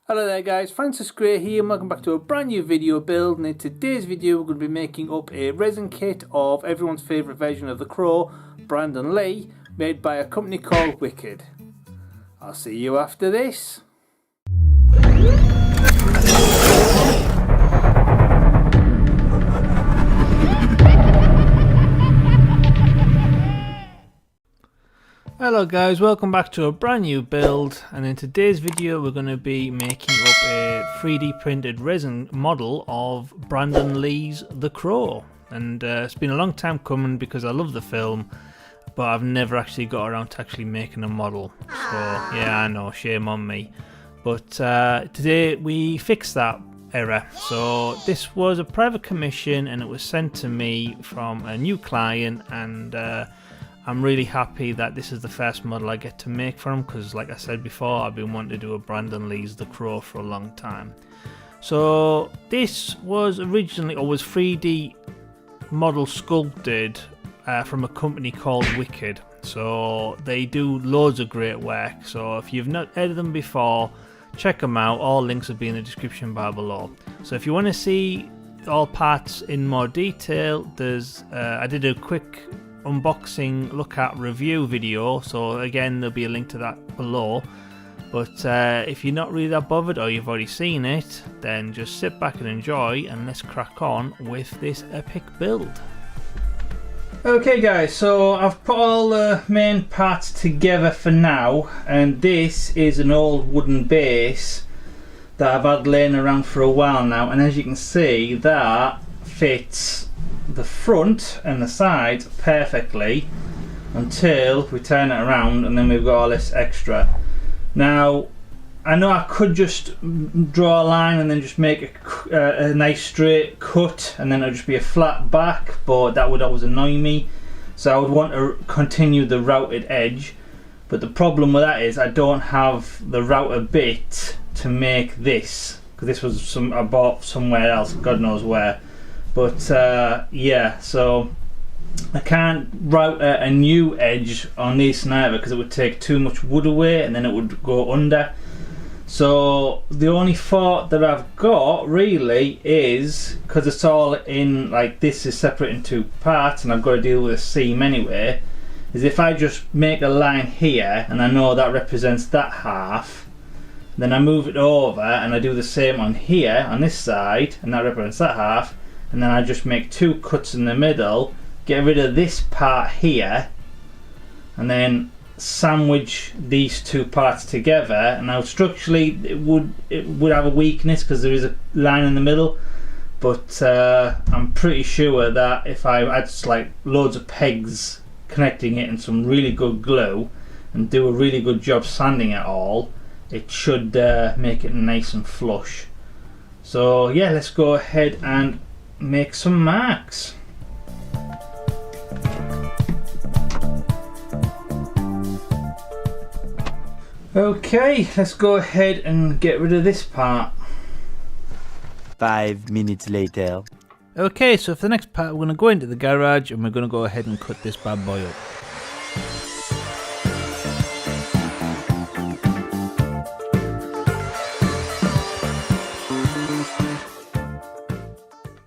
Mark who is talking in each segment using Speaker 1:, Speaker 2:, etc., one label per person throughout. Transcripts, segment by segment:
Speaker 1: Hello there guys, Francis Gray here and welcome back to a brand new video build. And in today's video we're going to be making up a resin kit of everyone's favourite version of the Crow, Brandon Lee, made by a company called Wicked. I'll see you after this. Hello guys, welcome back to a brand new build, and in today's video we're going to be making up a 3D printed resin model of Brandon Lee's The Crow. And it's been a long time coming because I love the film, but I've never actually got around to actually making a model. So yeah, I know, shame on me. But today we fixed that error. So this was a private commission and it was sent to me from a new client, and I'm really happy that this is the first model I get to make for him, because like I said before, I've been wanting to do a Brandon Lee's The Crow for a long time. So this was originally, or was 3D model sculpted from a company called Wicked. So they do loads of great work. So if you've not heard of them before, check them out. All links will be in the description bar below. So if you want to see all parts in more detail, there's I did a quick unboxing look at review video, so again there'll be a link to that below. But if you're not really that bothered or you've already seen it, then just sit back and enjoy, and let's crack on with this epic build. Okay guys, so I've put all the main parts together for now, and this is an old wooden base that I've had laying around for a while now, and as you can see that fits the front and the sides perfectly until we turn it around, and then we've got all this extra. Now I know I could just draw a line and then just make a nice straight cut and then it'll just be a flat back, but that would always annoy me, so I would want to continue the routed edge. But the problem with that is I don't have the router bit to make this, because this was I bought somewhere else, God knows where. But yeah, so I can't route a new edge on this neither, because it would take too much wood away and then it would go under. So the only thought that I've got really is, because it's all in, like this is separate in two parts and I've got to deal with a seam anyway, is if I just make a line here and I know that represents that half, then I move it over and I do the same on here on this side and that represents that half, and then I just make two cuts in the middle, get rid of this part here, and then sandwich these two parts together. And now structurally it would have a weakness because there is a line in the middle, but I'm pretty sure that if I add just like loads of pegs connecting it and some really good glue and do a really good job sanding it all, it should make it nice and flush. So yeah, let's go ahead and make some marks. Okay, let's go ahead and get rid of this part.
Speaker 2: 5 minutes later.
Speaker 1: Okay, so for the next part we're going to go into the garage and we're going to go ahead and cut this bad boy up.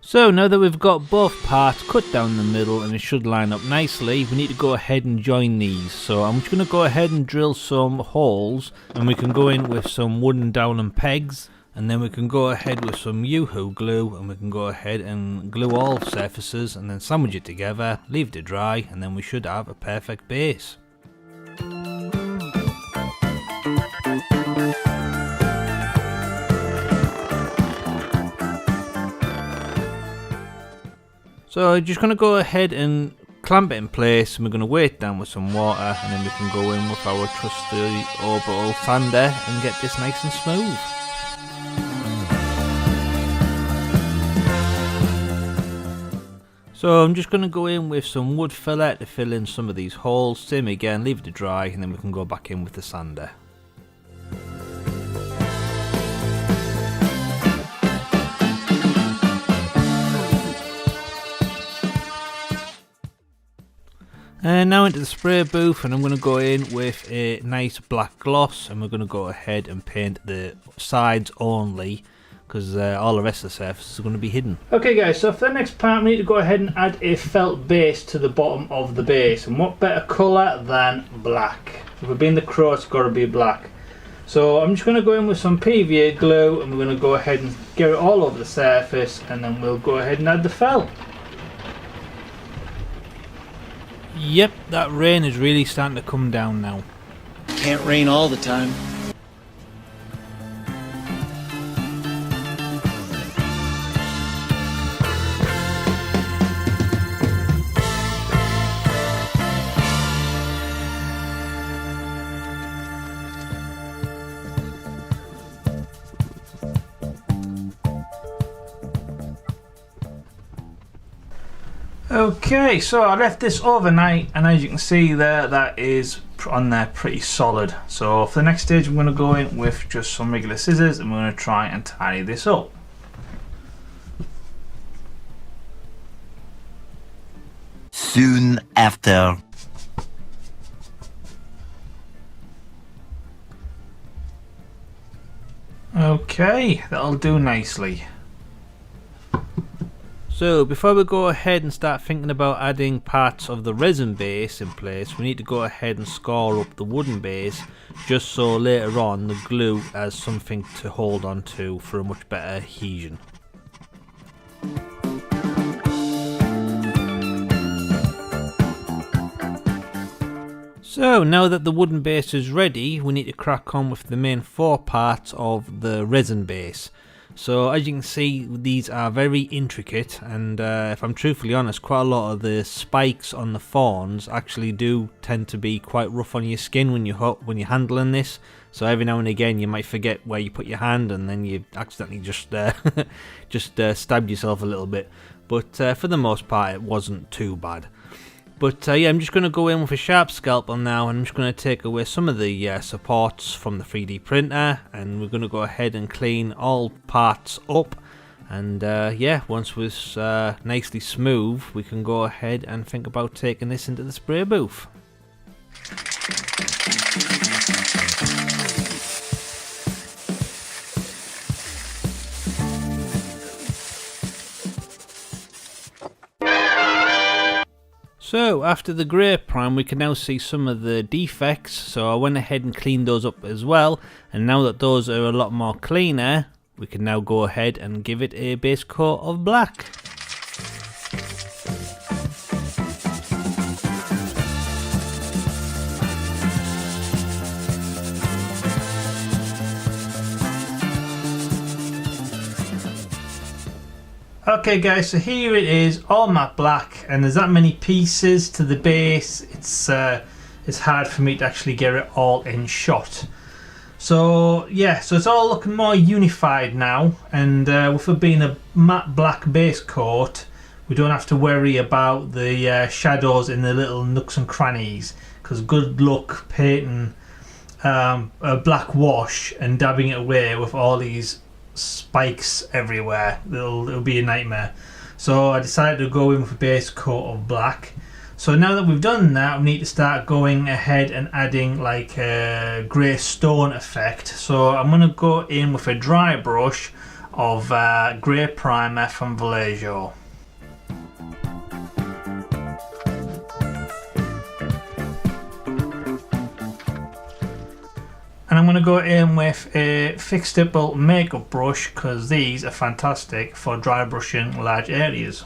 Speaker 1: So now that we've got both parts cut down the middle and it should line up nicely, we need to go ahead and join these. So I'm just going to go ahead and drill some holes, and we can go in with some wooden dowel and pegs, and then we can go ahead with some Yoo-hoo glue, and we can go ahead and glue all surfaces and then sandwich it together, leave it to dry, and then we should have a perfect base. So I'm just going to go ahead and clamp it in place, and we're going to weight it down with some water, and then we can go in with our trusty orbital sander and get this nice and smooth. So I'm just going to go in with some wood filler to fill in some of these holes, same again, leave it to dry, and then we can go back in with the sander. And now into the spray booth, and I'm going to go in with a nice black gloss, and we're going to go ahead and paint the sides only, because all the rest of the surface is going to be hidden. Okay guys, so for the next part we need to go ahead and add a felt base to the bottom of the base, and what better colour than black? If we're being the crow, it's got to be black. So I'm just going to go in with some PVA glue, and we're going to go ahead and get it all over the surface, and then we'll go ahead and add the felt. Yep, that rain is really starting to come down now.
Speaker 2: Can't rain all the time.
Speaker 1: Okay, so I left this overnight, and as you can see there, that is on there pretty solid. So for the next stage I'm going to go in with just some regular scissors, and we're going to try and tidy this up.
Speaker 3: Soon after.
Speaker 1: Okay, that'll do nicely. So before we go ahead and start thinking about adding parts of the resin base in place, we need to go ahead and score up the wooden base, just so later on the glue has something to hold on to for a much better adhesion. So now that the wooden base is ready, we need to crack on with the main 4 parts of the resin base. So as you can see, these are very intricate, and if I'm truthfully honest, quite a lot of the spikes on the thorns actually do tend to be quite rough on your skin when you're handling this. So every now and again you might forget where you put your hand, and then you accidentally just stabbed yourself a little bit. But for the most part it wasn't too bad. But yeah, I'm just going to go in with a sharp scalpel now, and I'm just going to take away some of the supports from the 3D printer, and we're going to go ahead and clean all parts up. And yeah, once it's nicely smooth, we can go ahead and think about taking this into the spray booth. So after the grey prime, we can now see some of the defects, so I went ahead and cleaned those up as well, and now that those are a lot more cleaner, we can now go ahead and give it a base coat of black. Okay guys, so here it is, all matte black, and there's that many pieces to the base, it's hard for me to actually get it all in shot. So yeah, so it's all looking more unified now, and with it being a matte black base coat, we don't have to worry about the shadows in the little nooks and crannies, because good luck painting a black wash and dabbing it away with all these spikes everywhere. It'll be a nightmare. So I decided to go in with a base coat of black. So now that we've done that, we need to start going ahead and adding like a grey stone effect. So I'm going to go in with a dry brush of grey primer from Vallejo. And I'm going to go in with a fixed stipple makeup brush, because these are fantastic for dry brushing large areas.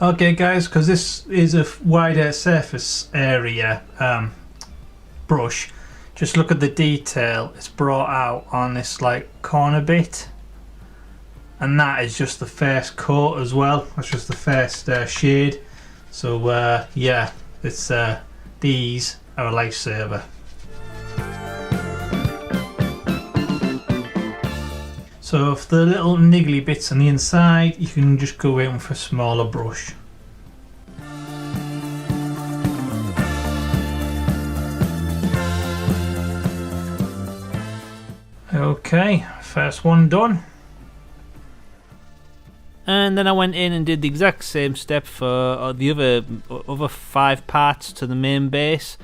Speaker 1: Okay guys, because this is a wider surface area brush, just look at the detail it's brought out on this like corner bit. And that is just the first coat as well. That's just the first shade. So yeah, it's these are a lifesaver. So for the little niggly bits on the inside, you can just go in with a smaller brush. Okay, first one done. And then I went in and did the exact same step for the other 5 parts to the main base.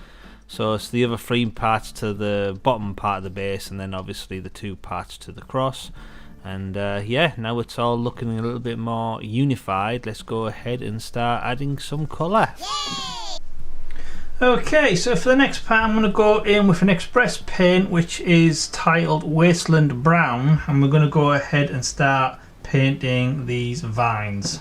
Speaker 1: So it's the other 3 parts to the bottom part of the base, and then obviously the 2 parts to the cross. And yeah, now it's all looking a little bit more unified. Let's go ahead and start adding some colour. Okay, so for the next part I'm going to go in with an express paint which is titled Wasteland Brown, and we're going to go ahead and start painting these vines.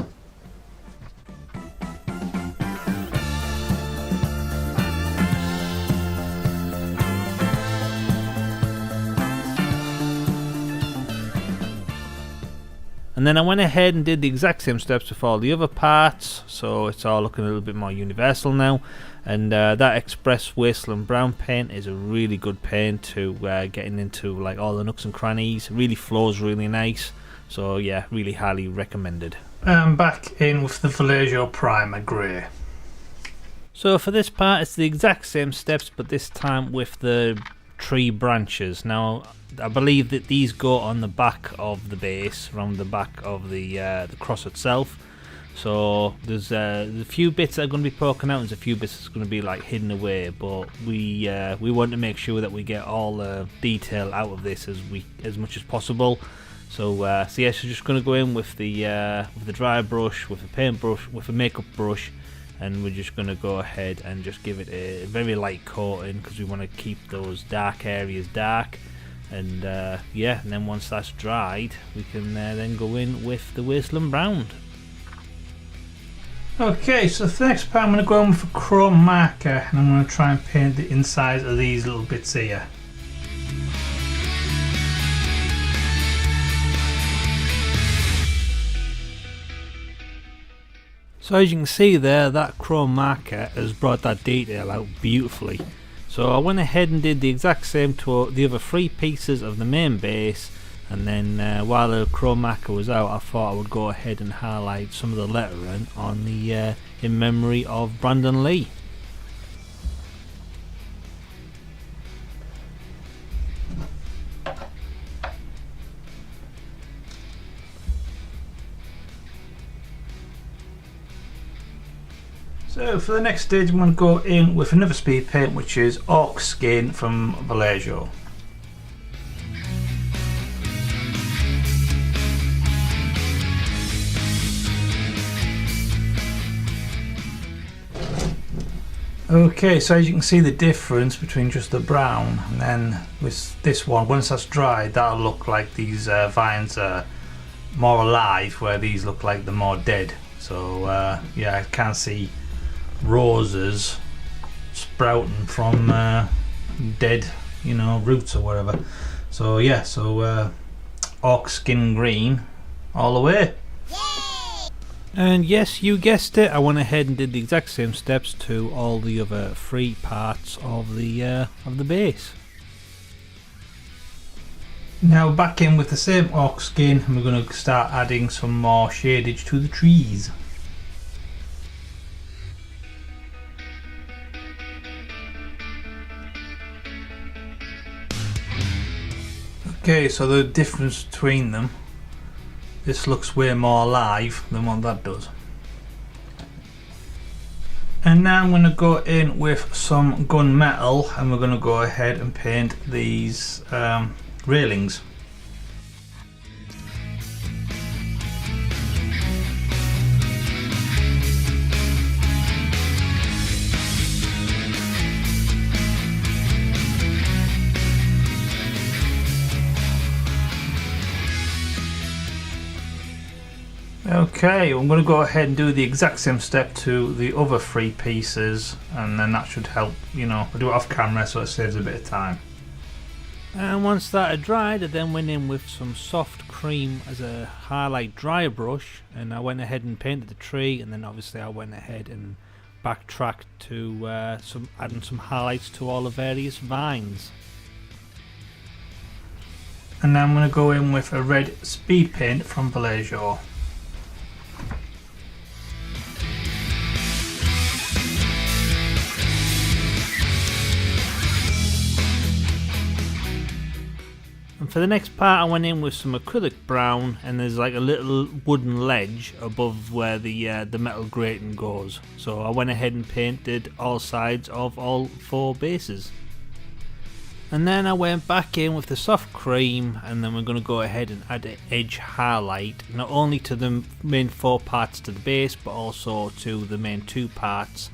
Speaker 1: And then I went ahead and did the exact same steps with all the other parts, so it's all looking a little bit more universal now. And that Express Wasteland Brown paint is a really good paint to getting into like all the nooks and crannies. It really flows really nice, so yeah, really highly recommended. Back in with the Vallejo Primer Grey. So for this part it's the exact same steps, but this time with the tree branches. Now I believe that these go on the back of the base, around the back of the cross itself. So there's a few bits that are going to be poking out, and there's a few bits that's going to be like hidden away. But we want to make sure that we get all the detail out of this as much as possible. So yeah, so just going to go in with the dry brush, with a paintbrush, with a makeup brush, and we're just going to go ahead and just give it a very light coating because we want to keep those dark areas dark. And yeah, and then once that's dried, we can then go in with the Wasteland Brown. Okay, so for the next part I'm going to go in with a chrome marker, and I'm going to try and paint the insides of these little bits here. So as you can see there, that chrome marker has brought that detail out beautifully. So I went ahead and did the exact same to the other 3 pieces of the main base, and then while the chrome marker was out, I thought I would go ahead and highlight some of the lettering on the in memory of Brandon Lee. So for the next stage I'm going to go in with another speed paint, which is Orc Skin from Vallejo. Okay, so as you can see the difference between just the brown and then with this one, once that's dried, that'll look like these vines are more alive, where these look like they're more dead. So yeah, I can see roses sprouting from dead, you know, roots or whatever. So yeah, so Orc Skin Green all the way. And yes, you guessed it, I went ahead and did the exact same steps to all the other 3 parts of the base. Now back in with the same Orc Skin, and we're going to start adding some more shadage to the trees. Okay, so the difference between them, this looks way more alive than what that does. And now I'm going to go in with some gunmetal, and we're going to go ahead and paint these railings. Okay, I'm going to go ahead and do the exact same step to the other 3 pieces, and then that should help, you know, I'll do it off camera so it saves a bit of time. And once that had dried, I then went in with some soft cream as a highlight dry brush, and I went ahead and painted the tree, and then obviously I went ahead and backtracked to adding some highlights to all the various vines. And now I'm going to go in with a red speed paint from Vallejo. And for the next part I went in with some acrylic brown, and there's like a little wooden ledge above where the metal grating goes. So I went ahead and painted all sides of all 4 bases. And then I went back in with the soft cream, and then we're going to go ahead and add an edge highlight, not only to the main 4 parts to the base, but also to the main 2 parts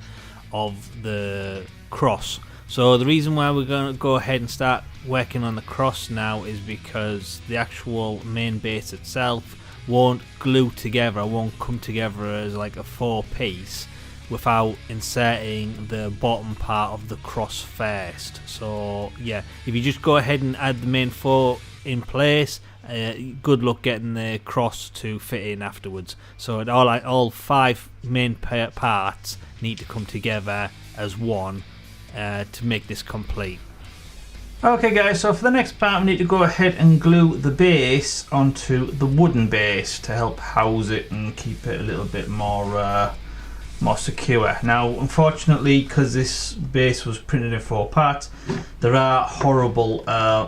Speaker 1: of the cross. So the reason why we're going to go ahead and start working on the cross now is because the actual main base itself won't glue together, won't come together as like a 4-piece without inserting the bottom part of the cross first. So yeah, if you just go ahead and add the main 4 in place, good luck getting the cross to fit in afterwards. So all 5 main parts need to come together as one to make this complete. Okay guys, so for the next part we need to go ahead and glue the base onto the wooden base to help house it and keep it a little bit more secure. Now unfortunately, because this base was printed in 4 parts, there are horrible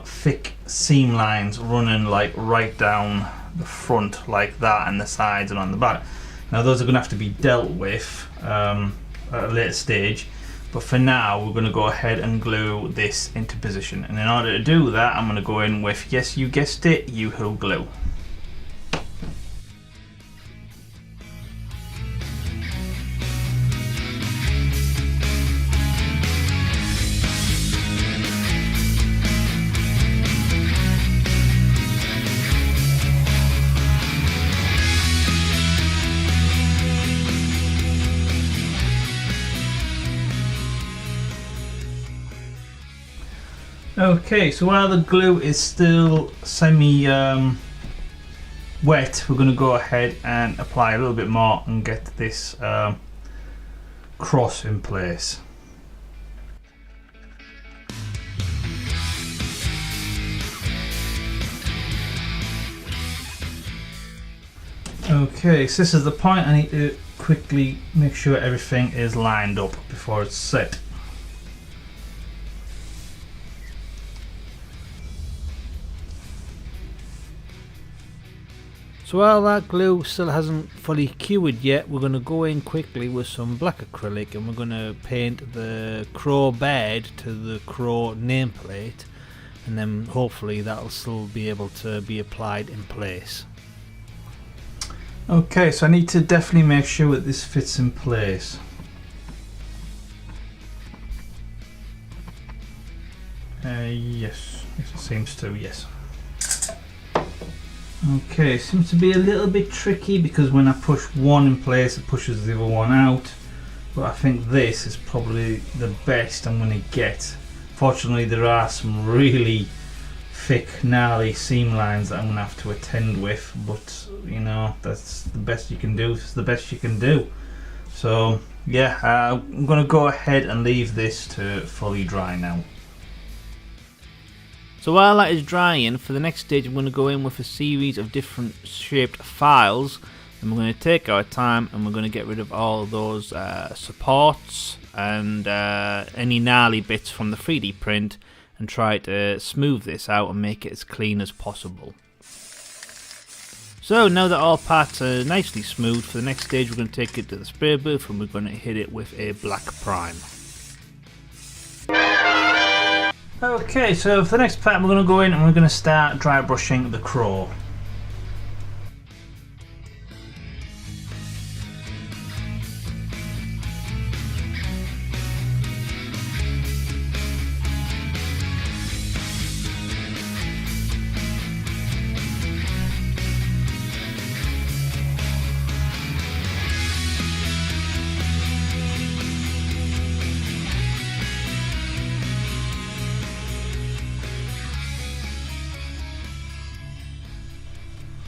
Speaker 1: thick seam lines running like right down the front like that, and the sides and on the back. Now those are going to have to be dealt with at a later stage, but for now we're going to go ahead and glue this into position, and in order to do that I'm going to go in with, yes you guessed it, U-Hill glue. Okay, so while the glue is still semi wet, we're going to go ahead and apply a little bit more and get this cross in place. Okay, so this is the point. I need to quickly make sure everything is lined up before it's set. So while that glue still hasn't fully cured yet, we're going to go in quickly with some black acrylic, and we're going to paint the crow bed to the crow nameplate, and then hopefully that'll still be able to be applied in place. Okay, so I need to definitely make sure that this fits in place. Yes, it seems to, yes. Okay, seems to be a little bit tricky because when I push one in place it pushes the other one out, but I think this is probably the best I'm going to get. Fortunately there are some really thick gnarly seam lines that I'm going to have to attend with, but you know, that's the best you can do. It's the best you can do. So yeah, I'm going to go ahead and leave this to fully dry now. So while that is drying, for the next stage I'm going to go in with a series of different shaped files, and we're going to take our time and we're going to get rid of all those supports and any gnarly bits from the 3D print, and try to smooth this out and make it as clean as possible. So now that all parts are nicely smooth, for the next stage we're going to take it to the spray booth and we're going to hit it with a black prime. Okay, so for the next part we're going to go in and we're going to start dry brushing the crow.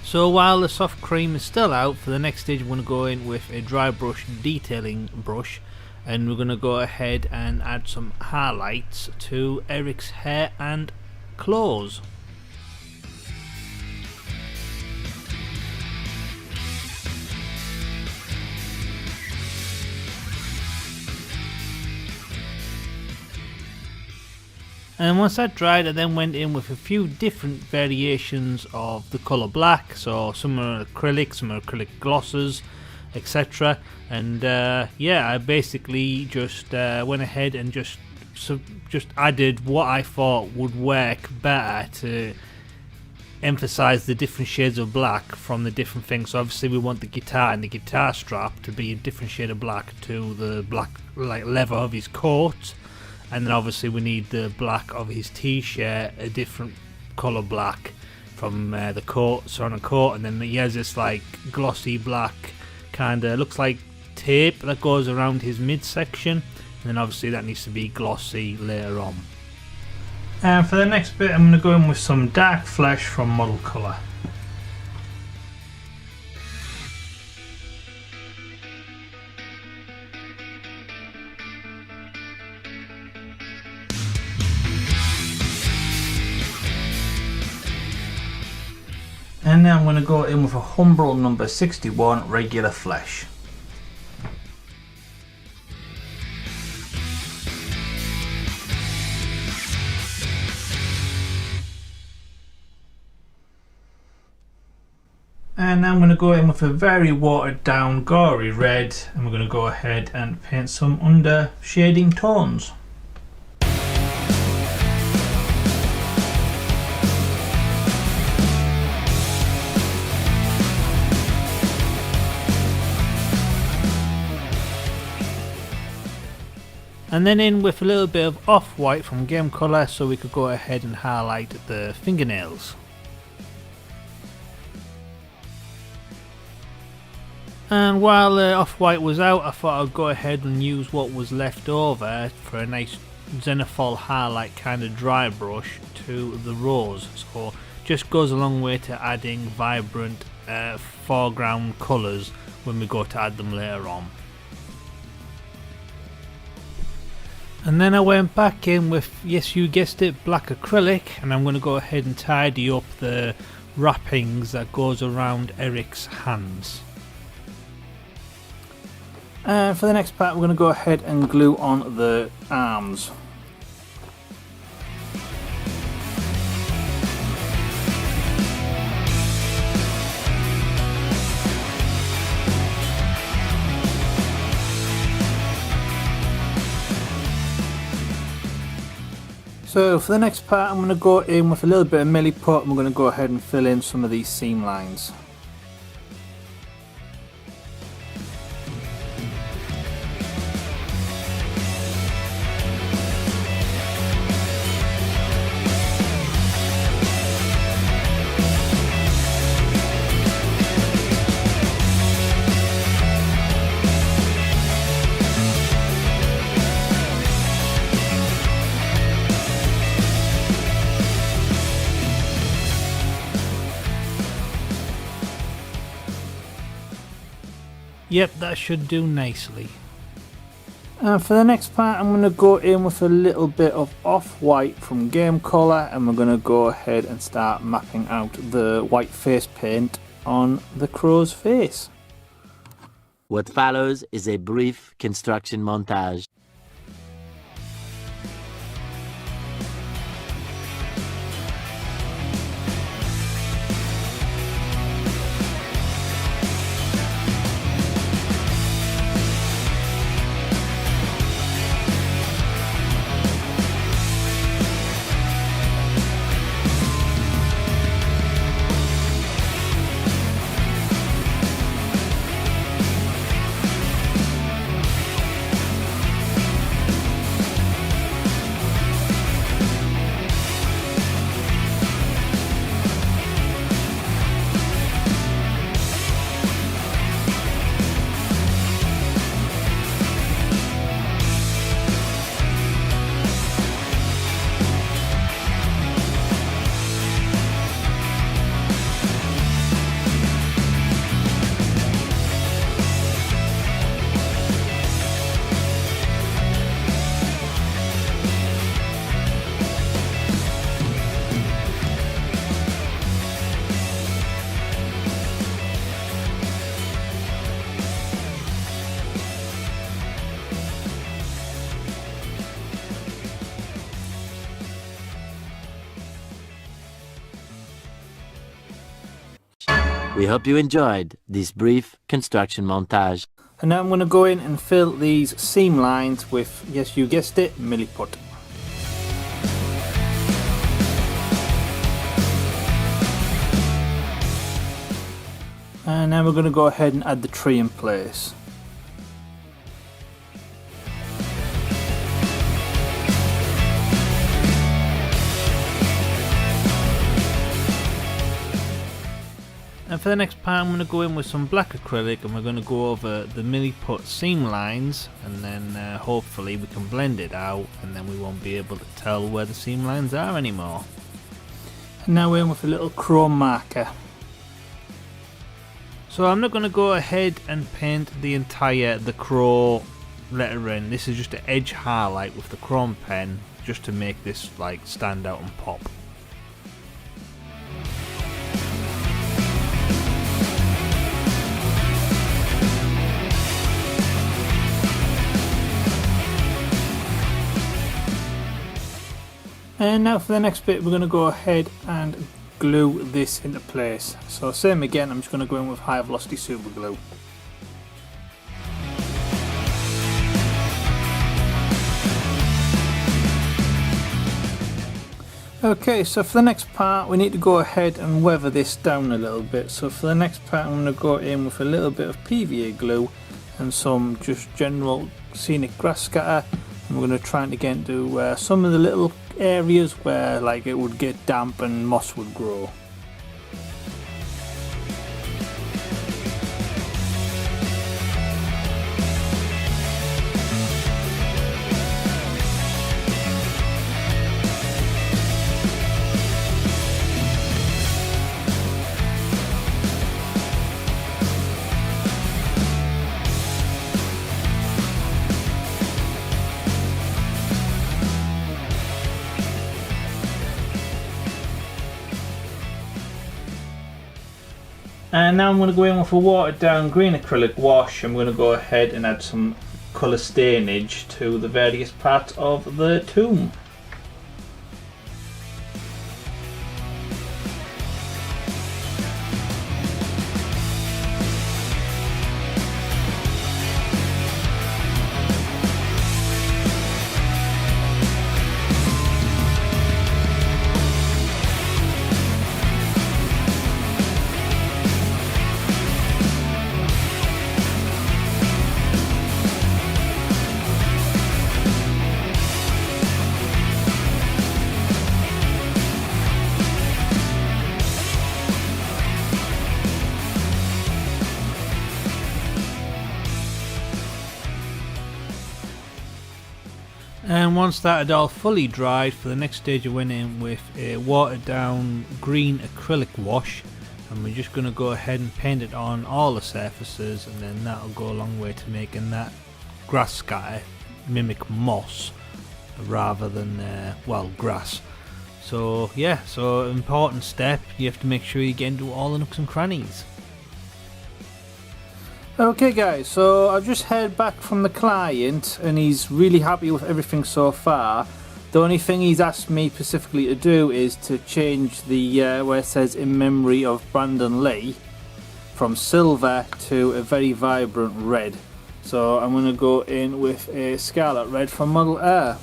Speaker 1: So while the soft cream is still out, for the next stage we're going to go in with a dry brush detailing brush, and we're going to go ahead and add some highlights to Eric's hair and clothes. And once that dried, I then went in with a few different variations of the colour black. So some are acrylic, some are acrylic glosses, etc. And yeah, I basically just went ahead and just added what I thought would work better to emphasize the different shades of black from the different things. So obviously we want the guitar and the guitar strap to be a different shade of black to the black like leather of his coat, and then obviously we need the black of his t-shirt a different color black from the coat, surrounding coat. And then he has this like glossy black kind of looks like tape that goes around his midsection, and then obviously that needs to be glossy later on. And for the next bit, I'm going to go in with some dark flesh from Model Colour. And now I'm going to go in with a Humbrol number 61 regular flesh. And now I'm going to go in with a very watered down gory red, and we're going to go ahead and paint some under shading tones. And then in with a little bit of off-white from Game Colour so we could go ahead and highlight the fingernails. And while off-white was out, I thought I'd go ahead and use what was left over for a nice Zenithal highlight kind of dry brush to the rose. So just goes a long way to adding vibrant foreground colours when we go to add them later on. And then I went back in with, yes you guessed it, black acrylic, and I'm going to go ahead and tidy up the wrappings that goes around Eric's hands. And for the next part, we're going to go ahead and glue on the arms. So for the next part, I'm going to go in with a little bit of milliput, and we're going to go ahead and fill in some of these seam lines. Yep, that should do nicely. And for the next part, I'm going to go in with a little bit of off-white from Game Colour, and we're going to go ahead and start mapping out the white face paint on the crow's face.
Speaker 4: What follows is a brief construction montage. We hope you enjoyed this brief construction montage.
Speaker 1: And now I'm going to go in and fill these seam lines with, yes you guessed it, milliput. And now we're going to go ahead and add the tree in place. And for the next part I'm going to go in with some black acrylic and we're going to go over the milliput seam lines, and then hopefully we can blend it out and then we won't be able to tell where the seam lines are anymore. And now we're in with a little chrome marker. So I'm not going to go ahead and paint the entire The Crow lettering. This is just an edge highlight with the chrome pen, just to make this like stand out and pop. And now for the next bit we're going to go ahead and glue this into place. So same again, I'm just going to go in with high velocity super glue. Okay, so for the next part we need to go ahead and weather this down a little bit. So for the next part I'm going to go in with a little bit of PVA glue and some just general scenic grass scatter. And we're going to try and get into some of the little areas where like it would get damp and moss would grow. And now I'm going to go in with a watered down green acrylic wash. I'm going to go ahead and add some colour stainage to the various parts of the tomb. And once that had all fully dried, for the next stage I went in with a watered down green acrylic wash, and we're just going to go ahead and paint it on all the surfaces, and then that'll go a long way to making that grass scatter mimic moss rather than well, grass. So yeah, so important step, you have to make sure you get into all the nooks and crannies. Okay guys, so I've just heard back from the client and he's really happy with everything so far. The only thing he's asked me specifically to do is to change the where it says in memory of Brandon Lee from silver to a very vibrant red. So I'm going to go in with a scarlet red from Model R.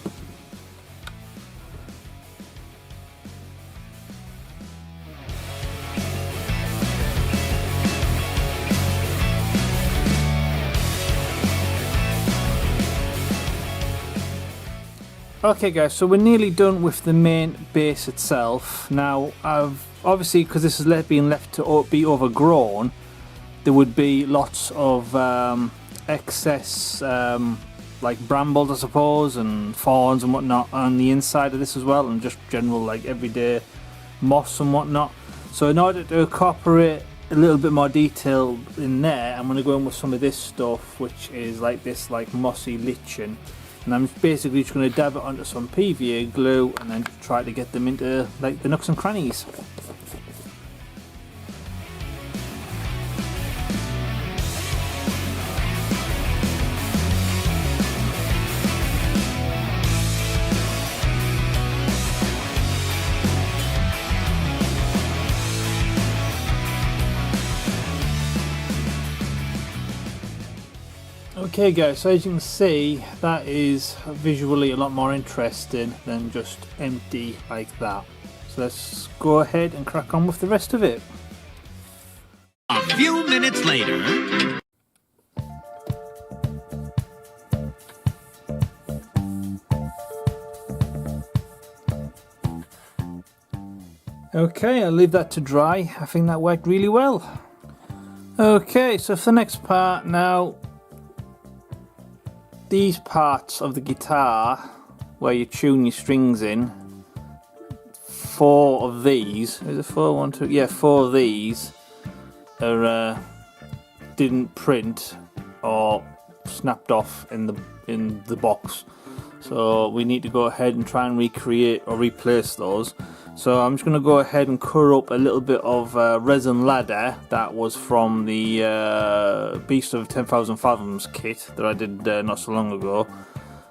Speaker 1: Okay guys, so we're nearly done with the main base itself. Now I've obviously, because this has been left to be overgrown, there would be lots of excess like brambles I suppose and thorns and whatnot on the inside of this as well, and just general like everyday moss and whatnot. So in order to incorporate a little bit more detail in there, I'm going to go in with some of this stuff, which is like this like mossy lichen. And I'm basically just going to dab it onto some PVA glue and then try to get them into like the nooks and crannies. Okay guys, so as you can see, that is visually a lot more interesting than just empty like that. So let's go ahead and crack on with the rest of it.
Speaker 2: A few minutes later.
Speaker 1: Okay, I'll leave that to dry. I think that worked really well. Okay, so for the next part now, these parts of the guitar where you tune your strings in, 4 of these, is it 4? 1, 2, yeah, 4 of these are didn't print or snapped off in the box, so we need to go ahead and try and recreate or replace those. So I'm just going to go ahead and cut up a little bit of resin ladder that was from the Beast of 10,000 Fathoms kit that I did not so long ago,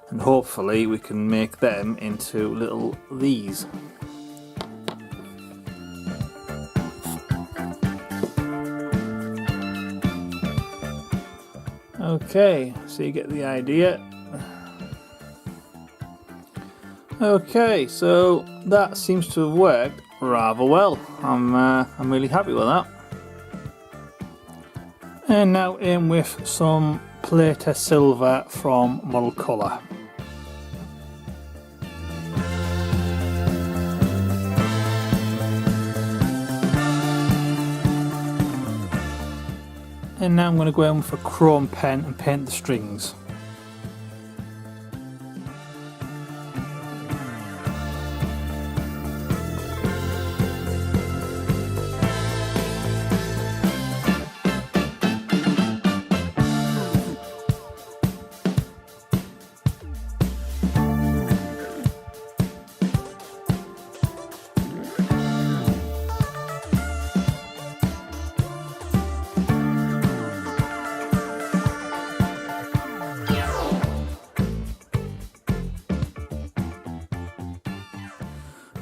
Speaker 1: and hopefully we can make them into little these. Okay, so you get the idea. Okay, so that seems to have worked rather well. I'm really happy with that. And now in with some Plater Silver from Model Colour. And now I'm going to go in with a chrome pen and paint the strings.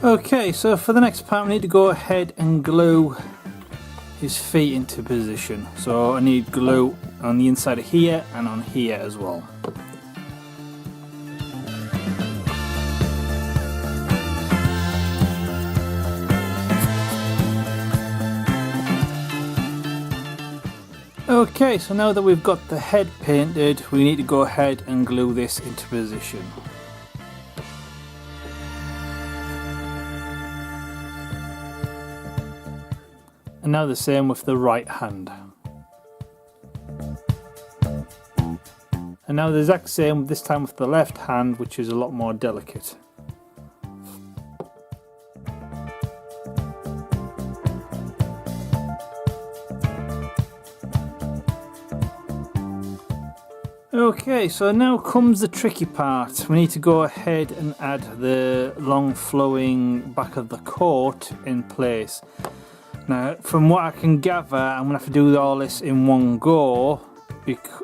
Speaker 1: Okay, so for the next part we need to go ahead and glue his feet into position. So I need glue on the inside of here and on here as well. Okay, so now that we've got the head painted, we need to go ahead and glue this into position. And now the same with the right hand. And now the exact same, this time with the left hand, which is a lot more delicate. Okay, so now comes the tricky part. We need to go ahead and add the long flowing back of the coat in place. Now, from what I can gather, I'm going to have to do all this in one go,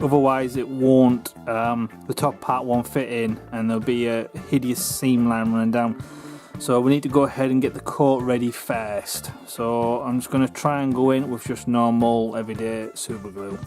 Speaker 1: otherwise it won't, the top part won't fit in and there'll be a hideous seam line running down. So we need to go ahead and get the coat ready first. So I'm just going to try and go in with just normal everyday super glue.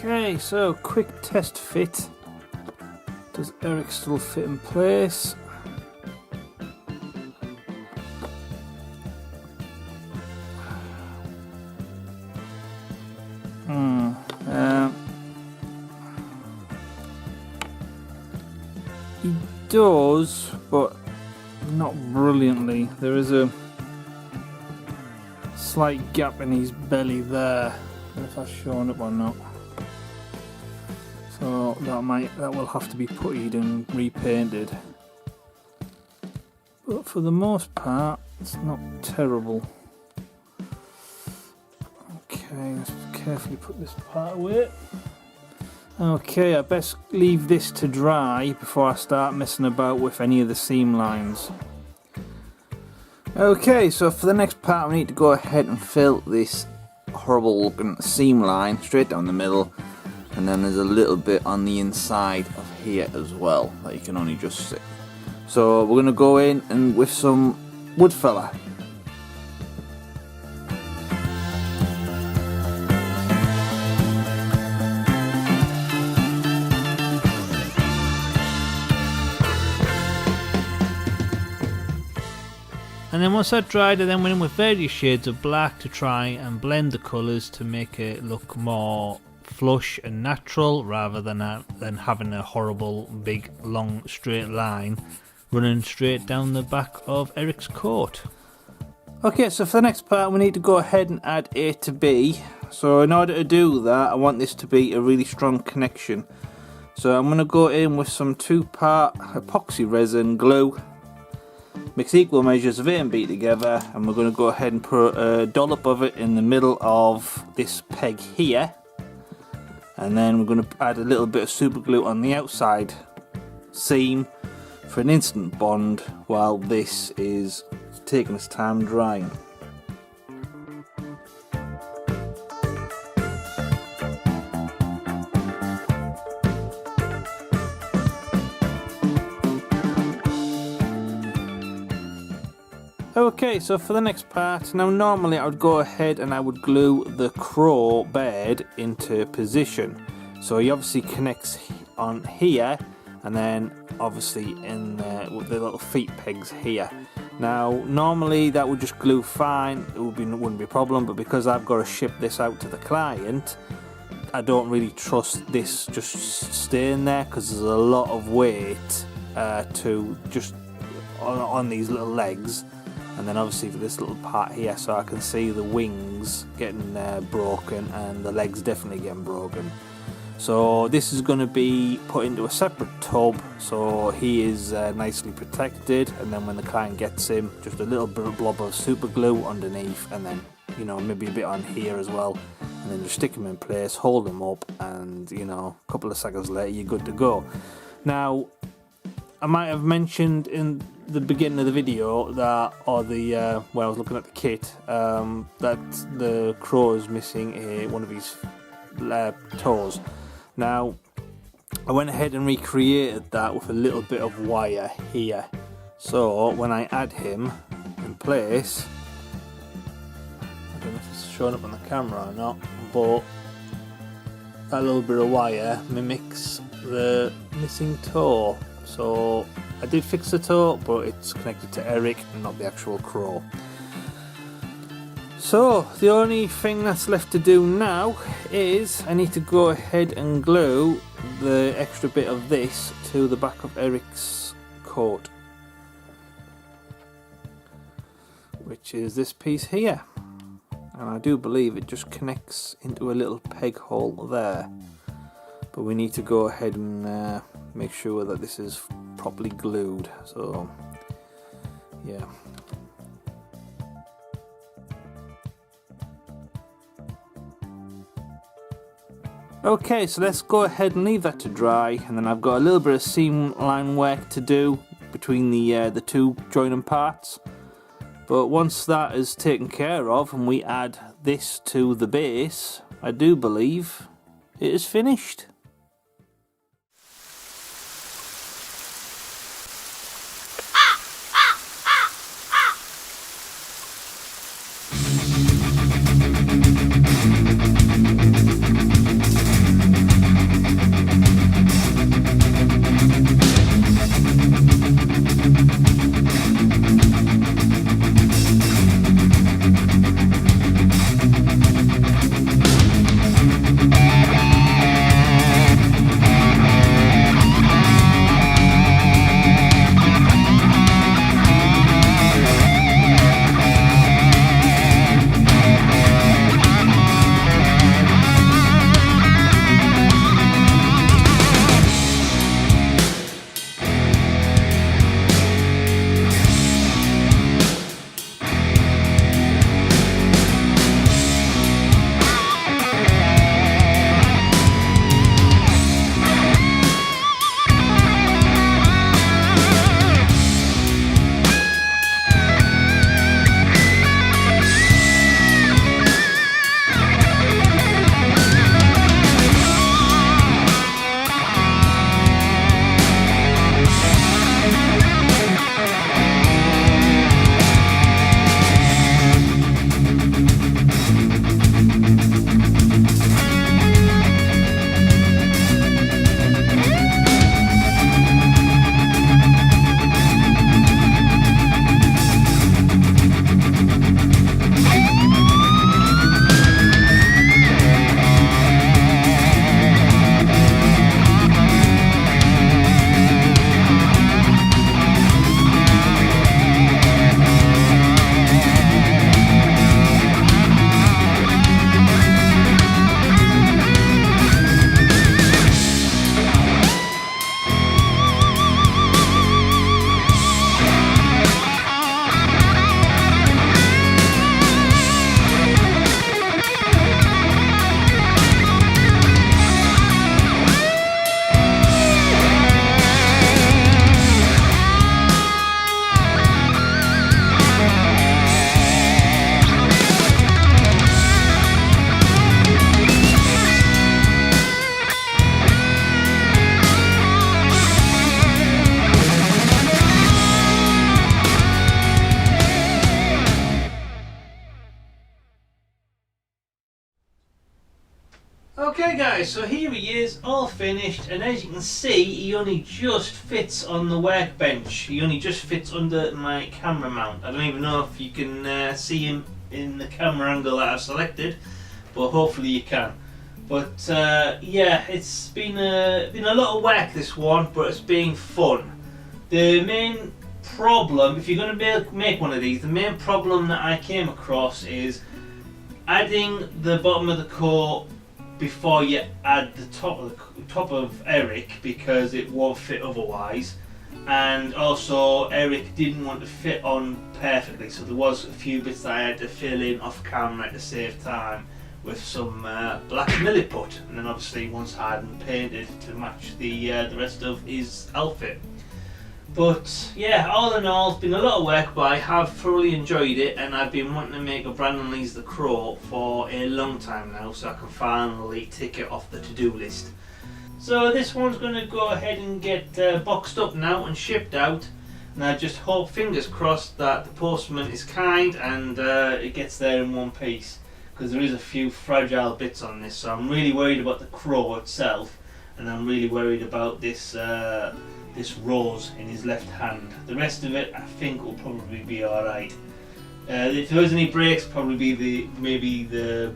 Speaker 1: Okay, so quick test fit. Does Eric still fit in place? He does, but not brilliantly. There is a slight gap in his belly there. I don't know if that's showing up or not. So that will have to be puttied and repainted. But for the most part, it's not terrible. Okay, let's carefully put this part away. Okay, I best leave this to dry before I start messing about with any of the seam lines. Okay, so for the next part we need to go ahead and fill this
Speaker 5: horrible looking seam line straight down the middle, and then there's a little bit on the inside of here as well that you can only just see. So we're going to go in and with some wood filler.
Speaker 1: And then once that dried, I then went in with various shades of black to try and blend the colours to make it look more flush and natural, rather than having a horrible big long straight line running straight down the back of Eric's coat.
Speaker 5: Okay, so for the next part we need to go ahead and add A to B. So in order to do that, I want this to be a really strong connection. So I'm going to go in with some 2-part epoxy resin glue. Mix equal measures of A and B together, and we're going to go ahead and put a dollop of it in the middle of this peg here, and then we're going to add a little bit of super glue on the outside seam for an instant bond while this is taking its time drying. Okay, so for the next part, now normally I would go ahead and I would glue the crow bed into position. So he obviously connects on here, and then obviously in with the little feet pegs here. Now normally that would just glue fine, wouldn't be a problem, but because I've got to ship this out to the client, I don't really trust this just staying there, because there's a lot of weight to just on these little legs. And then obviously for this little part here, so I can see the wings getting broken and the legs definitely getting broken. So this is going to be put into a separate tub, so he is nicely protected, and then when the client gets him, just a little blob of super glue underneath, and then, you know, maybe a bit on here as well, and then just stick him in place, hold him up, and, you know, a couple of seconds later you're good to go. Now I might have mentioned in the beginning of the video that, or the when I was looking at the kit, that the crow is missing one of his toes. Now I went ahead and recreated that with a little bit of wire here, so when I add him in place, I don't know if it's showing up on the camera or not, but that little bit of wire mimics the missing toe. So I did fix the toe, but it's connected to Eric and not the actual crow. So the only thing that's left to do now is I need to go ahead and glue the extra bit of this to the back of Eric's coat, which is this piece here. And I do believe it just connects into a little peg hole there. But we need to go ahead and make sure that this is properly glued. So yeah. Okay, so let's go ahead and leave that to dry, and then I've got a little bit of seam line work to do between the two joining parts. But once that is taken care of and we add this to the base, I do believe it is finished.
Speaker 1: Okay guys, so here he is, all finished, and as you can see, he only just fits on the workbench. He only just fits under my camera mount. I don't even know if you can see him in the camera angle that I've selected, but hopefully you can. But yeah, it's been a lot of work, this one, but it's been fun. The main problem, if you're going to make one of these, the main problem that I came across is adding the bottom of the coat before you add the top of Eric, because it won't fit otherwise. And also Eric didn't want to fit on perfectly, so there was a few bits that I had to fill in off camera to save time with some black milliput, and then obviously once hardened, painted to match the rest of his outfit. But yeah, all in all, it's been a lot of work, but I have thoroughly enjoyed it, and I've been wanting to make a Brandon Lee's The Crow for a long time now, so I can finally tick it off the to-do list. So this one's going to go ahead and get boxed up now and shipped out, and I just hope, fingers crossed, that the postman is kind and it gets there in one piece, because there is a few fragile bits on this. So I'm really worried about the crow itself, and I'm really worried about this this rose in his left hand. The rest of it I think will probably be alright. If there was any breaks, probably be maybe the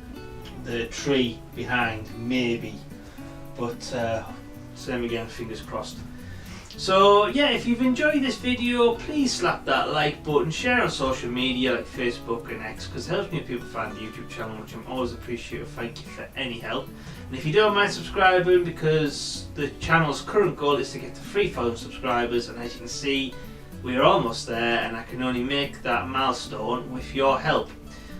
Speaker 1: tree behind, maybe. But same again, fingers crossed. So yeah, if you've enjoyed this video, please slap that like button, share on social media like Facebook and X, because it helps me people find the YouTube channel, which I'm always appreciative. Thank you for any help. And if you don't mind subscribing, because the channel's current goal is to get to 3,000 subscribers, and as you can see, we're almost there, and I can only make that milestone with your help.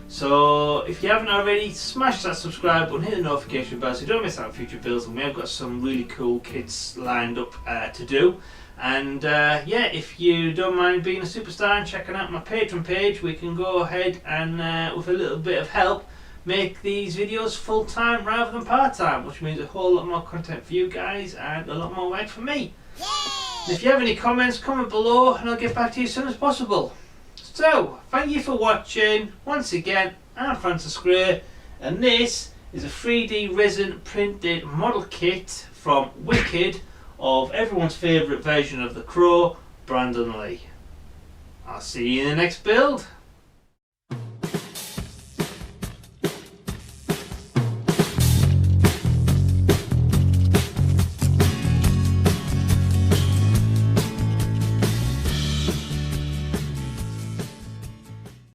Speaker 1: So if you haven't already, smash that subscribe button, hit the notification bell so you don't miss out on future builds, and we have got some really cool kits lined up to do. And yeah, if you don't mind being a superstar and checking out my Patreon page, we can go ahead and with a little bit of help make these videos full-time rather than part-time, which means a whole lot more content for you guys and a lot more work for me. And if you have any comments, comment below and I'll get back to you as soon as possible. So, thank you for watching. Once again, I'm Francis Gray, and this is a 3D resin printed model kit from Wicked of everyone's favourite version of The Crow, Brandon Lee. I'll see you in the next build.